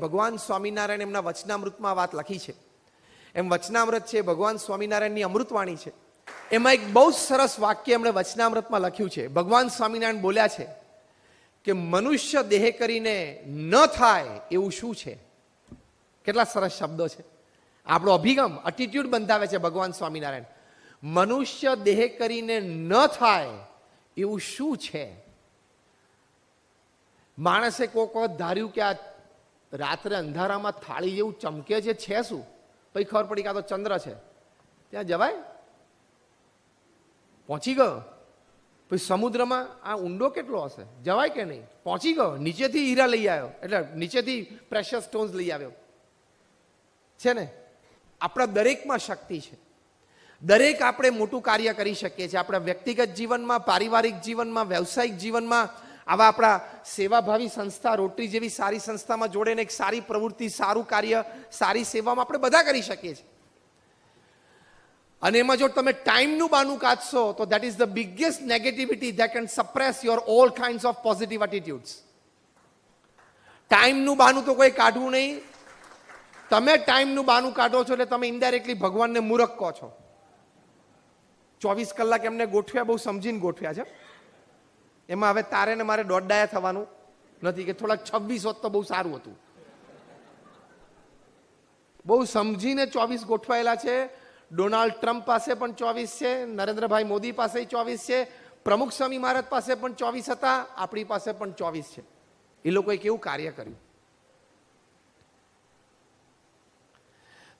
ભગવાન સ્વામિનારાયણ એમના વચનામૃતમાં વાત લખી છે. એમ વચનામૃત છે ભગવાન સ્વામિનારાયણની અમૃતવાણી છે. એમાં એક બહુ સરસ વાક્ય એમણે વચનામૃતમાં લખ્યું છે. ભગવાન સ્વામિનારાયણ બોલ્યા છે કે મનુષ્ય દેહ કરીને ન થાય એવું શું છે. કેટલા સરસ શબ્દો છે. આપણો અભિગમ એટીટ્યુડ બંધાવે છે ભગવાન સ્વામિનારાયણ. મનુષ્ય દેહ કરીને ન થાય એવું શું છે. માણસે કોઈક વખત ધાર્યું કે આ રાત્રે અંધારામાં થાળી જેવું ચમકે છે શું? પછી ખબર પડી કે આ તો ચંદ્ર છે. ત્યાં જવાય? પહોંચી ગયો. પછી સમુદ્રમાં આ ઊંડો કેટલો હશે? જવાય કે નહીં? પહોંચી ગયો. નીચેથી હીરા લઈ આવ્યો, એટલે નીચેથી પ્રેશિયસ સ્ટોન્સ લઈ આવ્યો છે ને. આપણા દરેકમાં શક્તિ છે. દરેક આપણે મોટું કાર્ય કરી શકીએ છીએ. આપણા વ્યક્તિગત જીવનમાં, પારિવારિક જીવનમાં, વ્યવસાયિક જીવનમાં, આવા આપણા સેવાભાવી સંસ્થા, રોટરી જેવી સારી સંસ્થામાં જોડેને એક સારી પ્રવૃત્તિ, સારું કાર્ય, સારી સેવામાં આપણે બધા કરી શકીએ છીએ. અને એમાં જો તમે ટાઈમનું બાનું કાઢશો તો that is the biggest negativity that can suppress your all kinds of positive attitudes. ટાઈમનું બાનું તો કોઈ કાઢવું નહીં. તમે ટાઈમનું બાનું કાઢો છો એટલે તમે ઇનડાયરેક્ટલી ભગવાનને મૂર્ખ કહો છો. 24 કલાક એમને ગોઠવ્યા, બહુ સમજીને ગોઠવ્યા છે. એમાં હવે તારે ને મારે દોડડાયા થવાનું નથી કે થોડાક 26 હોત તો બહુ સારું હતું. બહુ સમજીને 24 ગોઠવાયેલા છે. ડોનાલ્ડ ટ્રમ્પ પાસે પણ 24 છે, નરેન્દ્રભાઈ મોદી પાસે 24 છે, પ્રમુખ સ્વામી મહારાજ પાસે પણ 24 હતા, આપણી પાસે પણ 24 છે. એ લોકોએ કેવું કાર્ય કર્યું.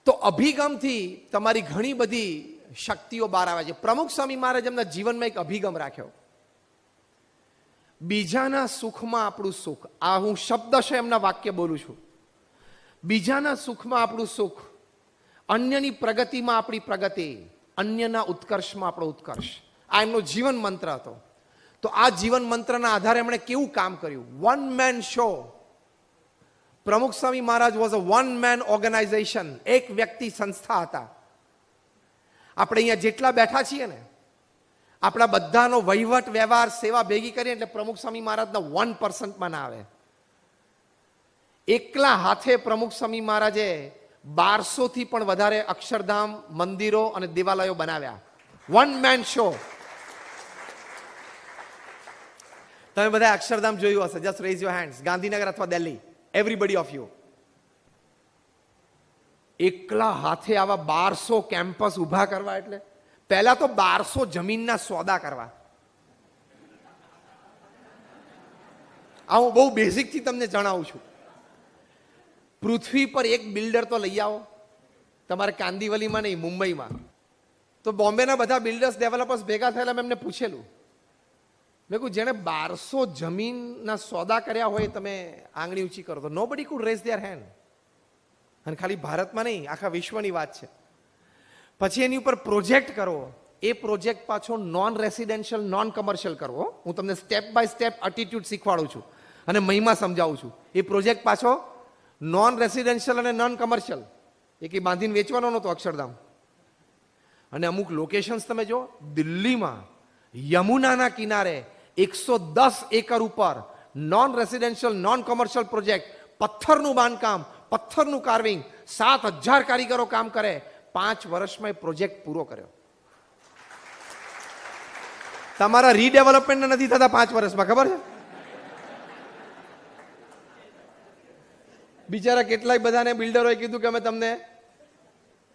તો અભિગમથી તમારી ઘણી બધી શક્તિઓ બહાર આવે છે. પ્રમુખ સ્વામી મહારાજ એમના જીવનમાં એક અભિગમ રાખ્યો. બીજાના સુખમાં આપણું સુખ. આ હું શબ્દશ એમના વાક્ય બોલું છું. બીજાના સુખમાં આપણું સુખ, અન્યની પ્રગતિમાં આપણી પ્રગતિ, અન્યના ઉત્કર્ષમાં આપણો ઉત્કર્ષ. આ એમનો જીવન મંત્ર હતો. તો આ જીવન મંત્રના આધારે એમણે કેવું કામ કર્યું. One man show. Pramukh Swami Maharaj was a one man organisation. એક વ્યક્તિ સંસ્થા હતા. આપણે અહીંયા જેટલા બેઠા છીએ ને, આપણા બધાનો વહીવટ, વ્યવહાર, સેવા ભેગી કરીએ એટલે પ્રમુખ સ્વામી મહારાજના 1% ના આવે. એકલા હાથે પ્રમુખ સ્વામી મહારાજે 1200 થી પણ વધારે અક્ષરધામ, મંદિરો અને દેવાલયો બનાવ્યા. One man show. તમે બધા અક્ષરધામ જોયું હશે. Just rays your hands. Gandhinagar અથવા દિલ્હી. Everybody of you. એકલા હાથે આવા 1200 કેમ્પસ ઉભા કરવા એટલે પહેલા તો 1200 જમીનના સોદા કરવા. આ હું બહુ બેઝિકથી તમને જણાવું છું. પૃથ્વી પર એક બિલ્ડર તો લઈ આવો. તમારે કાંદીવલીમાં નહીં, મુંબઈમાં. તો બોમ્બેના બધા બિલ્ડર્સ, ડેવલપર્સ ભેગા થયેલા. મેં એમને પૂછેલું, મેં કહ્યું જેને 1200 જમીનના સોદા કર્યા હોય તમે આંગળી ઊંચી કરો તો nobody could raise their hand. અને ખાલી ભારતમાં નહીં, આખા વિશ્વની વાત છે. પછી એની ઉપર પ્રોજેક્ટ કરવો. એ પ્રોજેક્ટ પાછો નોન રેસિડેન્શિયલ, નોન કમર્શિયલ કરવો. હું તમને સ્ટેપ બાય સ્ટેપ એટીટ્યુડ શીખવાડું છું અને મહિમા સમજાવું છું. એ પ્રોજેક્ટ પાછો નોન રેસિડેન્શિયલ અને નોન કમર્શિયલ. એ કંઈ બાંધીને વેચવાનો નહોતો અક્ષરધામ. અને અમુક લોકેશન્સ તમે જો, દિલ્હીમાં યમુનાના કિનારે 110 એકર ઉપર non residential, non commercial project, પથ્થરનું બાંધકામ, પથ્થરનું કાર્વિંગ, 7000 કારીગરો કામ કરે. 5 વર્ષમાં એ પ્રોજેક્ટ પૂરો કર્યો. તમારા રીડેવલપમેન્ટ નથી થતા 5 વર્ષમાં, ખબર છે? બિચારા કેટલાય બધાને બિલ્ડરોએ કીધું કે અમે તમને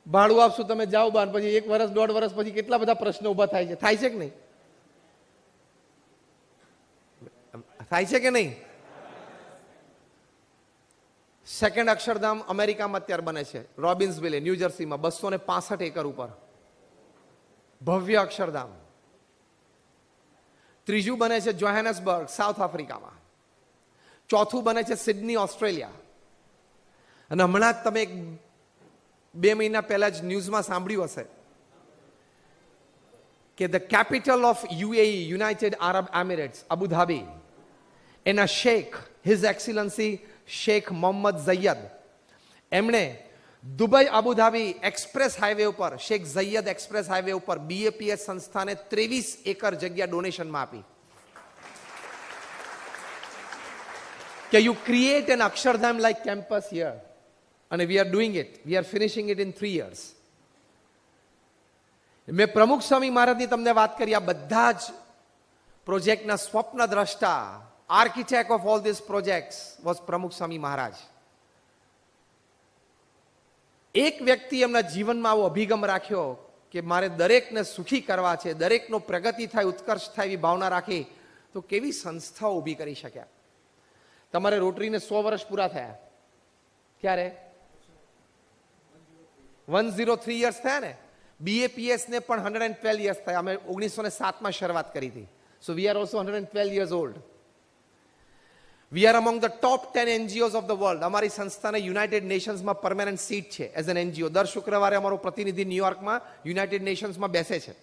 ભાડું આપશું, તમે જાઓ બહાર. પછી 1 વર્ષ, 1.5 વર્ષ પછી કેટલા બધા પ્રશ્નો ઉભા થાય છે. થાય છે કે નહીં? થાય છે કે નહીં? સેકન્ડ અક્ષરધામ અમેરિકામાં અત્યારે બને છે, રોબિન્સવિલે, ન્યૂ જર્સીમાં, 265 એકર ઉપર. ભવ્ય અક્ષરધામ. ત્રીજું બને છે જોહાનસબર્ગ, સાઉથ આફ્રિકામાં. ચોથું બને છે સિડની, ઓસ્ટ્રેલિયા. અને હમણાં જ તમે 2 મહિના પહેલા જ ન્યૂઝમાં સાંભળ્યું હશે કે the capital of UAE, United Arab Emirates, Abu Dhabi, એના Sheikh, his excellency Sheikh Mohammed Zayed, એમણે દુબઈ અબુધાબી એક્સપ્રેસ હાઈવે ઉપર, Sheikh Zayed express highway BAPS બીએપીએસ સંસ્થાને 23 એકર જગ્યા ડોનેશનમાં આપી. કે you create an Akshardham like campus here, અને we are doing it, we are finishing it in 3 years. મેં પ્રમુખ સ્વામી મહારાજની તમને વાત કરી. આ બધા જ પ્રોજેક્ટના સ્વપ્ન દ્રષ્ટા, architect of all these projects was Pramukh Swami મહારાજ. એક વ્યક્તિ એમના જીવનમાં આવો અભિગમ રાખ્યો કે મારે દરેકને સુખી કરવા છે, દરેકનો પ્રગતિ થાય, ઉત્કર્ષ થાય એવી ભાવના રાખી, તો કેવી સંસ્થાઓ ઊભી કરી શક્યા. તમારે રોટરીને 100 વર્ષ પૂરા થયા. ક્યારે? 103 years થયા ને. BAPS ને પણ 112 years થયા. અમે 1907માં શરૂઆત કરી હતી. So we are also 112 years old. We are among the top 10 NGOs of the world. અમારી સંસ્થાને યુનાઇટેડ નેશન્સમાં પરમેનન્ટ સીટ છે એઝ એન NGO. દર શુક્રવારે અમારો પ્રતિનિધિ ન્યુયોર્કમાં યુનાઇટેડ નેશન્સમાં બેસે છે.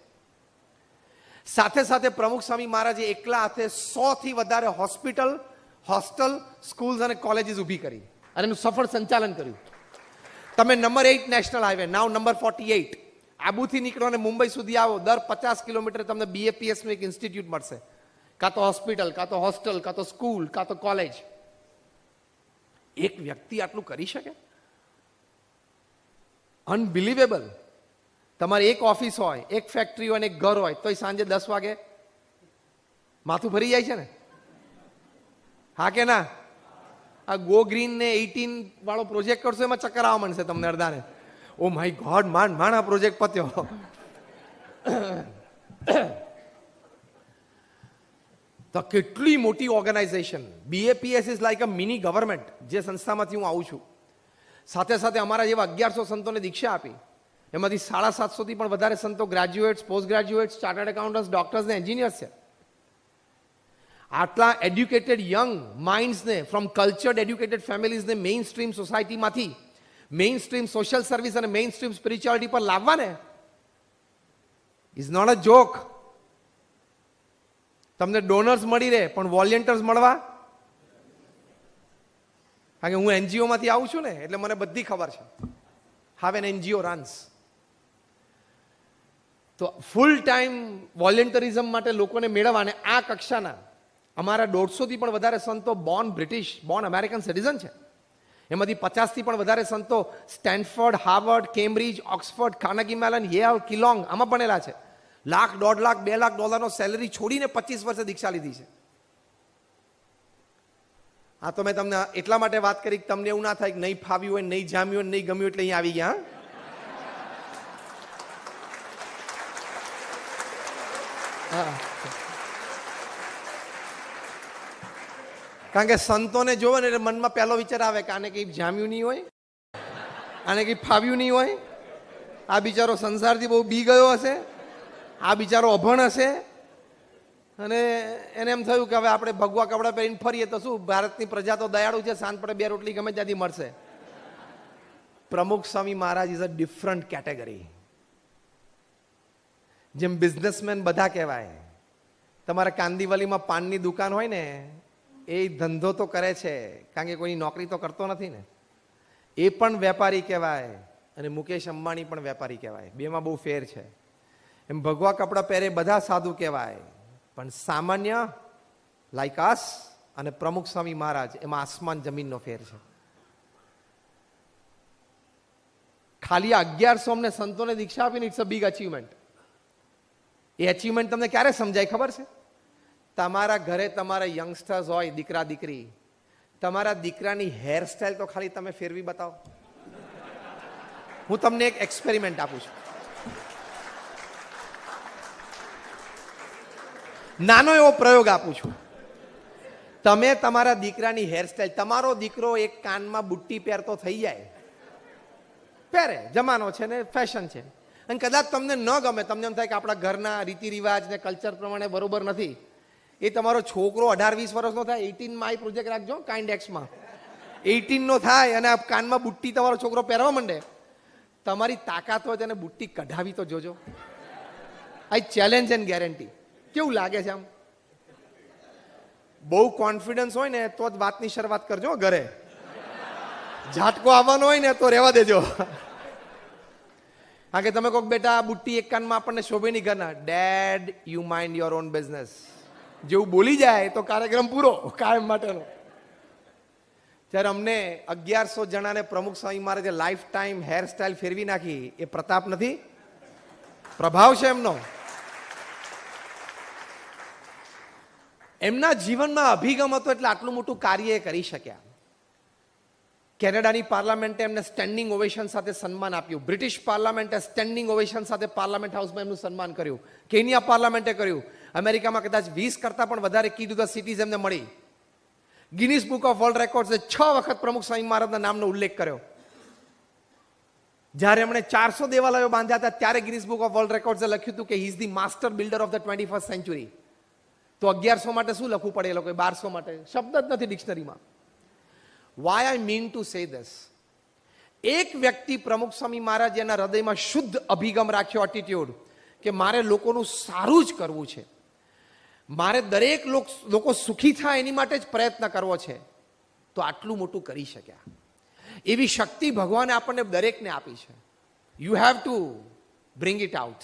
સાથે સાથે પ્રમુખ સ્વામી મહારાજે એકલા હાથે 100 થી વધારે હોસ્પિટલ, હોસ્ટેલ, સ્કૂલ્સ અને કોલેજીસ ઊભી કરી અને એનું સફળ સંચાલન કર્યું. તમે નંબર 8 નેશનલ હાઈવે, નાવ નંબર 48, આબુથી નીકળો અને મુંબઈ સુધી આવો, દર 50 કિલોમીટર તમને BAPS નું એક ઇન્સ્ટિટ્યૂટ મળશે. કાં તો હોસ્પિટલ, કાં તો હોસ્ટેલ, કાં તો સ્કૂલ, કાં તો કોલેજ. એક વ્યક્તિ આટલું કરી શકે? અનબિલીવેબલ. તમારી એક ઓફિસ હોય, એક ફેક્ટરી હોય, એક ઘર હોય, તોય સાંજે 10 વાગે માથું ભરી જાય છે ને? હા કે ના? આ ગો ગ્રીન ને 18 વાળો પ્રોજેક્ટ કરશો એમાં ચક્કર આવવા માંડશે તમને અડધાને. ઓ માય ગોડ, માંડ આ પ્રોજેક્ટ પત્યો. તો કેટલી મોટી organization. BAPS is like a mini government. જે સંસ્થામાંથી હું આવું છું, સાથે સાથે અમારા જેવા 1100 સંતોને દીક્ષા આપી. એમાંથી 750 થી પણ વધારે સંતો graduates, post graduates, chartered accountants, doctors ને એન્જિનિયર્સ છે. આટલા એડ્યુકેટેડ યંગ માઇન્ડ્સને ફ્રોમ કલ્ચર્ડ એડ્યુકેટેડ ફેમિલીઝને મેઇન સ્ટ્રીમ સોસાયટીમાંથી મેઇન સ્ટ્રીમ સોશિયલ સર્વિસ અને મેઇન સ્ટ્રીમ સ્પિરિચ્યુઆલિટી પર લાવવા ને, ઇઝ નોટ અ જોક. તમને ડોનર્સ મળી રહે પણ વોલેન્ટિયર્સ મળવા, કારણ કે હું NGO માંથી આવું છું ને એટલે મને બધી ખબર છે. હાવ એન NGO રન્સ. તો ફૂલ ટાઈમ વોલેન્ટરિઝમ માટે લોકોને મેળવવા, અને આ કક્ષાના અમારા 150 થી પણ વધારે સંતો born British, born American citizen છે. એમાંથી 50 થી પણ વધારે સંતો Stanford, Harvard, Cambridge, Oxford, Carnegie Mellon, Yale, Kellogg આમાં ભણેલા છે. લાખ, 1.5 લાખ, 2 લાખ ડોલરનો સેલરી છોડીને 25 વર્ષે દીક્ષા લીધી છે. હા, તો મેં તમને એટલા માટે વાત કરી કે તમને એવું ના થાય કે નહીં ફાવ્યું હોય, નહીં જામ્યું હોય, નહીં ગમ્યું એટલે અહીંયા આવી ગયા. હા, કારણ કે સંતોને જોવે ને એટલે મનમાં પહેલો વિચાર આવે કે આને કંઈ જામ્યું નહીં હોય, આને કંઈ ફાવ્યું નહીં હોય, આ બિચારો સંસારથી બહુ બી ગયો હશે, આ બિચારો અભણ હશે, અને એને એમ થયું કે હવે આપણે ભગવા કપડાં પહેરીને ફરીએ તો શું, ભારતની પ્રજા તો દયાળુ છે, સાંજ પડે 2 રોટલી ગમે ત્યાંથી મળશે. પ્રમુખ સ્વામી મહારાજ ઇઝ અ ડિફરન્ટ કેટેગરી. જેમ બિઝનેસમેન બધા કહેવાય, તમારા કાંદીવલીમાં પાનની દુકાન હોય ને, એ ધંધો તો કરે છે કારણ કે કોઈની નોકરી તો કરતો નથી ને, એ પણ વેપારી કહેવાય, અને મુકેશ અંબાણી પણ વેપારી કહેવાય. બેમાં બહુ ફેર છે. એમ ભગવા કપડાં પહેરે બધા સાધુ કહેવાય, પણ સામાન્ય લાઈક અસ અને પ્રમુખ સ્વામી મહારાજ, એમાં આસમાન જમીનનો ફેર છે. ખાલી 1100 સંતોને દીક્ષા આપીને ઇટ્સ અ બિગ અચીવમેન્ટ. એ અચીવમેન્ટ તમને ક્યારે સમજાય ખબર છે? તમારા ઘરે તમારા યંગસ્ટર્સ હોય, દીકરા દીકરી, તમારા દીકરાની હેરસ્ટાઈલ તો ખાલી તમે ફેરવી બતાવો. હું તમને એક એક્સપેરિમેન્ટ આપું છું. નાનો એવો પ્રયોગ આપું છું. તમે તમારા દીકરાની હેરસ્ટાઈલ, તમારો દીકરો એક કાનમાં બુટ્ટી પહેરતો થઈ જાય, પહેરે, જમાનો છે ને ફેશન છે, અને કદાચ તમને ન ગમે, તમને એમ થાય કે આપણા ઘરના રીતિ રિવાજ ને કલ્ચર પ્રમાણે બરોબર નથી. એ તમારો છોકરો 18-20 વર્ષનો થાય, 18માં આ પ્રોજેક્ટ રાખજો, કાઇન્ડ એક્સમાં 18 નો થાય અને આ કાનમાં બુટ્ટી તમારો છોકરો પહેરવા માંડે, તમારી તાકાત હોય તેને બુટ્ટી કઢાવી તો જોજો. આઈ ચેલેન્જ એન્ડ ગેરંટી. કેવું લાગે છે? આમ બહુ કોન્ફિડન્સ હોય ને તો જ વાતની શરૂઆત કરજો. ઘરે ઝાટકો આવવાનો હોય ને તો રહેવા દેજો. કારણ કે તમે કહો બેટા બુટ્ટી એક કાનમાં આપણને શોભે નહીં ઘરના, dad you mind your own business જેવું બોલી જાય તો કાર્યક્રમ પૂરો કાયમ માટેનો. ત્યારે અમને 1100 જણાને પ્રમુખ સ્વામી મહારાજે લાઈફ ટાઈમ હેર સ્ટાઇલ ફેરવી નાખી. એ પ્રતાપ નથી, પ્રભાવ છે એમનો. એમના જીવનમાં અભિગમ હતો એટલે આટલું મોટું કાર્ય એ કરી શક્યા. કેનેડાની પાર્લામેન્ટે એમને સ્ટેન્ડિંગ ઓવેશન સાથે સન્માન આપ્યું. બ્રિટિશ પાર્લામેન્ટે સ્ટેન્ડિંગ ઓવેશન સાથે પાર્લામેન્ટ હાઉસમાં એમનું સન્માન કર્યું. કેન્યા પાર્લામેન્ટે કર્યું. અમેરિકામાં કદાચ 20 કરતા પણ વધારે કી ટુ ધ સિટીઝ એમને મળી. ગિનિસ બુક ઓફ વર્લ્ડ રેકોર્ડ્સે 6 વખત પ્રમુખ સ્વામી મહારાજના નામનો ઉલ્લેખ કર્યો. જ્યારે એમણે 400 દેવાલયો બાંધ્યા હતા ત્યારે ગિનિસ બુક ઓફ વર્લ્ડ રેકોર્ડ્સે લખ્યું હતું કે he is the master builder of the 21st century. તો 1100 માટે શું લખવું પડે એ લોકો, 1200 માટે શબ્દ જ નથી ડિક્શનરીમાં. Why I mean to say this, એક વ્યક્તિ પ્રમુખ સ્વામી મહારાજ એના હૃદયમાં શુદ્ધ અભિગમ રાખ્યો, એટીટ્યુડ કે મારે લોકોનું સારું જ કરવું છે, મારે દરેક લોકો સુખી થાય એની માટે જ પ્રયત્ન કરવો છે, તો આટલું મોટું કરી શક્યા. એવી શક્તિ ભગવાને આપણને દરેકને આપી છે. You have to bring it out.